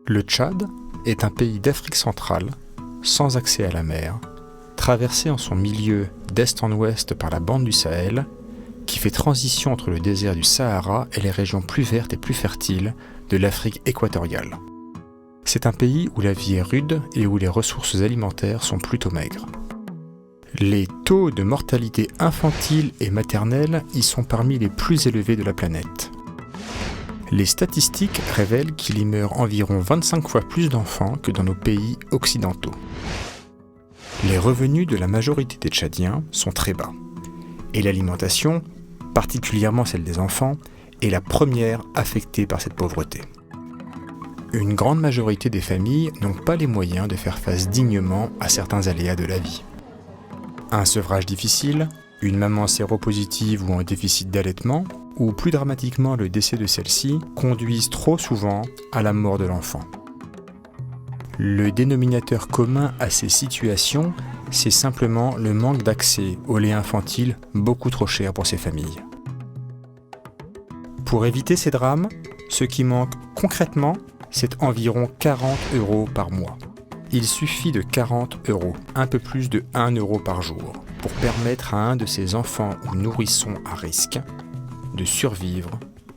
Le Tchad est un pays d'Afrique centrale, sans accès à la mer, traversé en son milieu d'est en ouest par la bande du Sahel, qui fait transition entre le désert du Sahara et les régions plus vertes et plus fertiles de l'Afrique équatoriale. C'est un pays où la vie est rude et où les ressources alimentaires sont plutôt maigres. Les taux de mortalité infantile et maternelle y sont parmi les plus élevés de la planète. Les statistiques révèlent qu'il y meurt environ 25 fois plus d'enfants que dans nos pays occidentaux. Les revenus de la majorité des Tchadiens sont très bas. Et l'alimentation, particulièrement celle des enfants, est la première affectée par cette pauvreté. Une grande majorité des familles n'ont pas les moyens de faire face dignement à certains aléas de la vie. Un sevrage difficile, une maman séropositive ou en déficit d'allaitement, ou plus dramatiquement le décès de celle-ci, conduisent trop souvent à la mort de l'enfant. Le dénominateur commun à ces situations, c'est simplement le manque d'accès au lait infantile beaucoup trop cher pour ces familles. Pour éviter ces drames, ce qui manque concrètement, c'est environ 40 € par mois. Il suffit de 40 €, un peu plus de 1 € par jour, pour permettre à un de ces enfants ou nourrissons à risque de survivre,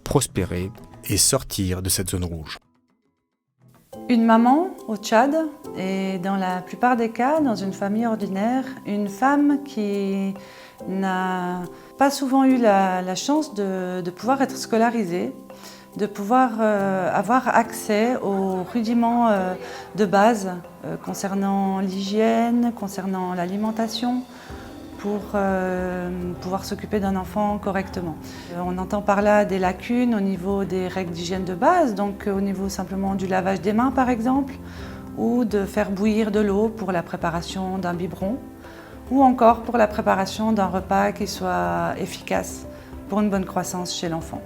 prospérer et sortir de cette zone rouge. Une maman au Tchad est dans la plupart des cas, dans une famille ordinaire, une femme qui n'a pas souvent eu la chance de pouvoir être scolarisée, de pouvoir avoir accès aux rudiments de base concernant l'hygiène, concernant l'alimentation, pour pouvoir s'occuper d'un enfant correctement. On entend par là des lacunes au niveau des règles d'hygiène de base, donc au niveau simplement du lavage des mains par exemple, ou de faire bouillir de l'eau pour la préparation d'un biberon, ou encore pour la préparation d'un repas qui soit efficace pour une bonne croissance chez l'enfant.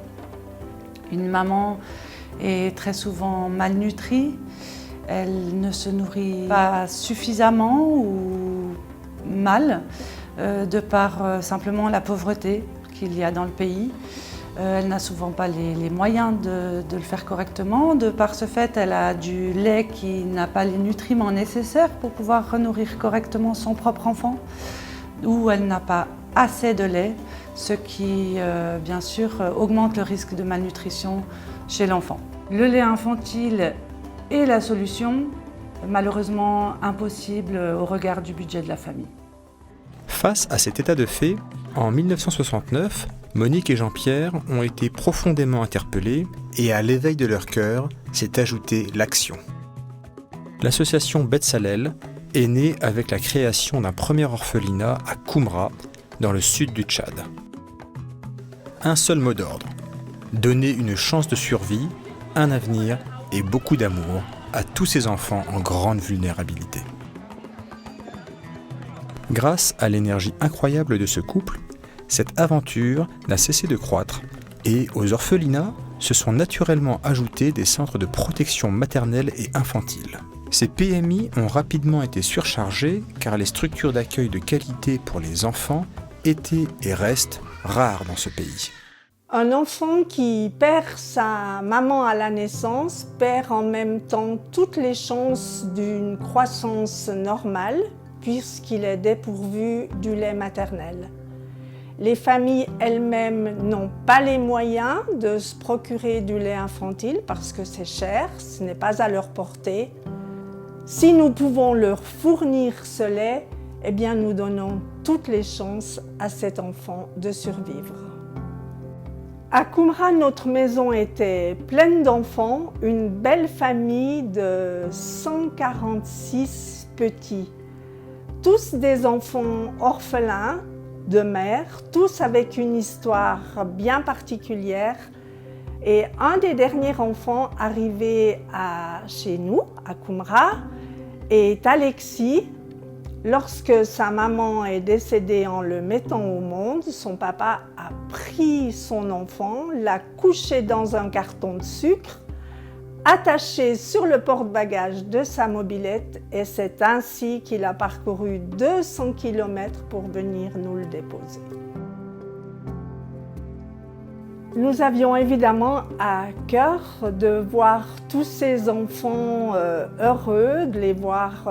Une maman est très souvent malnutrie, elle ne se nourrit pas suffisamment ou mal, de par simplement la pauvreté qu'il y a dans le pays. Elle n'a souvent pas les moyens de le faire correctement. De par ce fait, elle a du lait qui n'a pas les nutriments nécessaires pour pouvoir renourrir correctement son propre enfant, ou elle n'a pas assez de lait, ce qui, bien sûr, augmente le risque de malnutrition chez l'enfant. Le lait infantile est la solution, malheureusement impossible au regard du budget de la famille. Face à cet état de fait, en 1969, Monique et Jean-Pierre ont été profondément interpellés et à l'éveil de leur cœur s'est ajoutée l'action. L'association Betsalel est née avec la création d'un premier orphelinat à Koumra, dans le sud du Tchad. Un seul mot d'ordre, donner une chance de survie, un avenir et beaucoup d'amour à tous ces enfants en grande vulnérabilité. Grâce à l'énergie incroyable de ce couple, cette aventure n'a cessé de croître et aux orphelinats se sont naturellement ajoutés des centres de protection maternelle et infantile. Ces PMI ont rapidement été surchargés car les structures d'accueil de qualité pour les enfants étaient et restent rares dans ce pays. Un enfant qui perd sa maman à la naissance perd en même temps toutes les chances d'une croissance normale puisqu'il est dépourvu du lait maternel. Les familles elles-mêmes n'ont pas les moyens de se procurer du lait infantile parce que c'est cher, ce n'est pas à leur portée. Si nous pouvons leur fournir ce lait, eh bien nous donnons toutes les chances à cet enfant de survivre. À Koumra, notre maison était pleine d'enfants, une belle famille de 146 petits. Tous des enfants orphelins de mère, tous avec une histoire bien particulière. Et un des derniers enfants arrivés chez nous, à Koumra, est Alexis. Lorsque sa maman est décédée en le mettant au monde, son papa a pris son enfant, l'a couché dans un carton de sucre, attaché sur le porte-bagages de sa mobilette et c'est ainsi qu'il a parcouru 200 km pour venir nous le déposer. Nous avions évidemment à cœur de voir tous ces enfants heureux, de les voir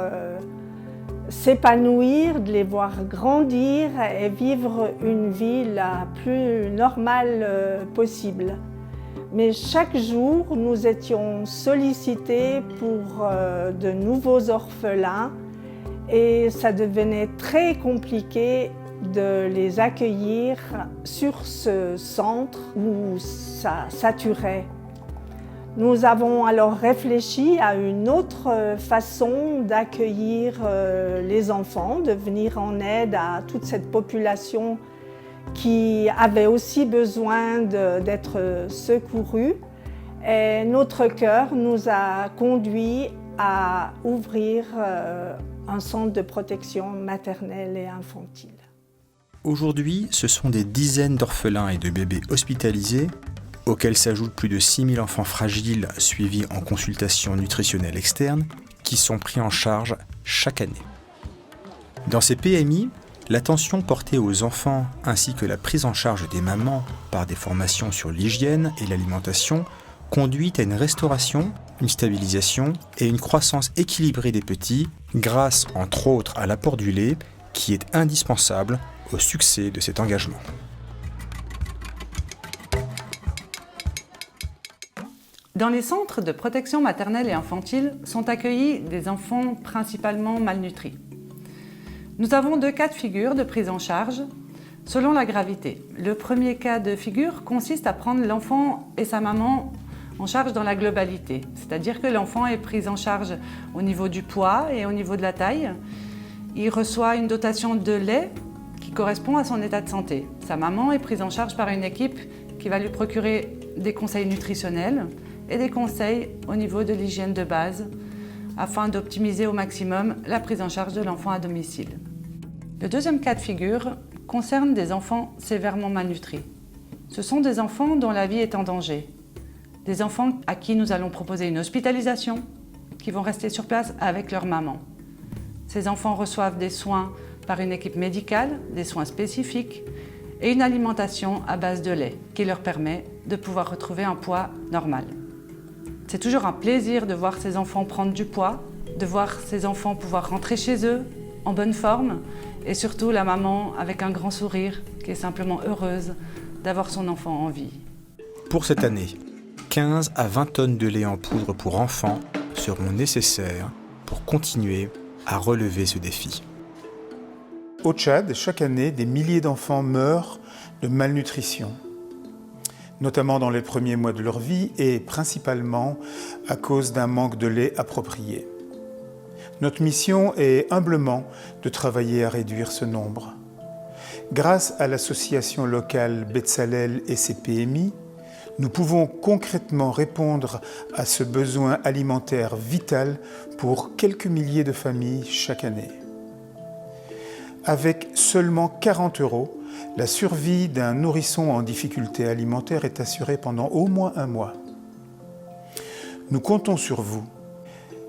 s'épanouir, de les voir grandir et vivre une vie la plus normale possible. Mais chaque jour, nous étions sollicités pour de nouveaux orphelins et ça devenait très compliqué de les accueillir sur ce centre où ça saturait. Nous avons alors réfléchi à une autre façon d'accueillir les enfants, de venir en aide à toute cette population qui avait aussi besoin d'être secourue. Et notre cœur nous a conduits à ouvrir un centre de protection maternelle et infantile. Aujourd'hui, ce sont des dizaines d'orphelins et de bébés hospitalisés, auxquels s'ajoutent plus de 6000 enfants fragiles suivis en consultation nutritionnelle externe, qui sont pris en charge chaque année. Dans ces PMI, l'attention portée aux enfants ainsi que la prise en charge des mamans par des formations sur l'hygiène et l'alimentation conduit à une restauration, une stabilisation et une croissance équilibrée des petits grâce entre autres à l'apport du lait qui est indispensable au succès de cet engagement. Dans les centres de protection maternelle et infantile sont accueillis des enfants principalement malnutris. Nous avons 2 cas de figure de prise en charge selon la gravité. Le premier cas de figure consiste à prendre l'enfant et sa maman en charge dans la globalité, c'est-à-dire que l'enfant est pris en charge au niveau du poids et au niveau de la taille. Il reçoit une dotation de lait qui correspond à son état de santé. Sa maman est prise en charge par une équipe qui va lui procurer des conseils nutritionnels et des conseils au niveau de l'hygiène de base afin d'optimiser au maximum la prise en charge de l'enfant à domicile. Le deuxième cas de figure concerne des enfants sévèrement malnutris. Ce sont des enfants dont la vie est en danger. Des enfants à qui nous allons proposer une hospitalisation, qui vont rester sur place avec leur maman. Ces enfants reçoivent des soins par une équipe médicale, des soins spécifiques et une alimentation à base de lait qui leur permet de pouvoir retrouver un poids normal. C'est toujours un plaisir de voir ces enfants prendre du poids, de voir ces enfants pouvoir rentrer chez eux en bonne forme et surtout la maman avec un grand sourire qui est simplement heureuse d'avoir son enfant en vie. Pour cette année, 15 à 20 tonnes de lait en poudre pour enfants seront nécessaires pour continuer à relever ce défi. Au Tchad, chaque année, des milliers d'enfants meurent de malnutrition, notamment dans les premiers mois de leur vie et principalement à cause d'un manque de lait approprié. Notre mission est humblement de travailler à réduire ce nombre. Grâce à l'association locale Betsalel et ses PMI, nous pouvons concrètement répondre à ce besoin alimentaire vital pour quelques milliers de familles chaque année. Avec seulement 40 €, la survie d'un nourrisson en difficulté alimentaire est assurée pendant au moins un mois. Nous comptons sur vous.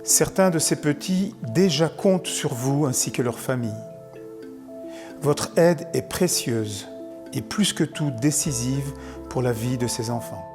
Certains de ces petits déjà comptent sur vous ainsi que leur famille. Votre aide est précieuse et plus que tout décisive pour la vie de ces enfants.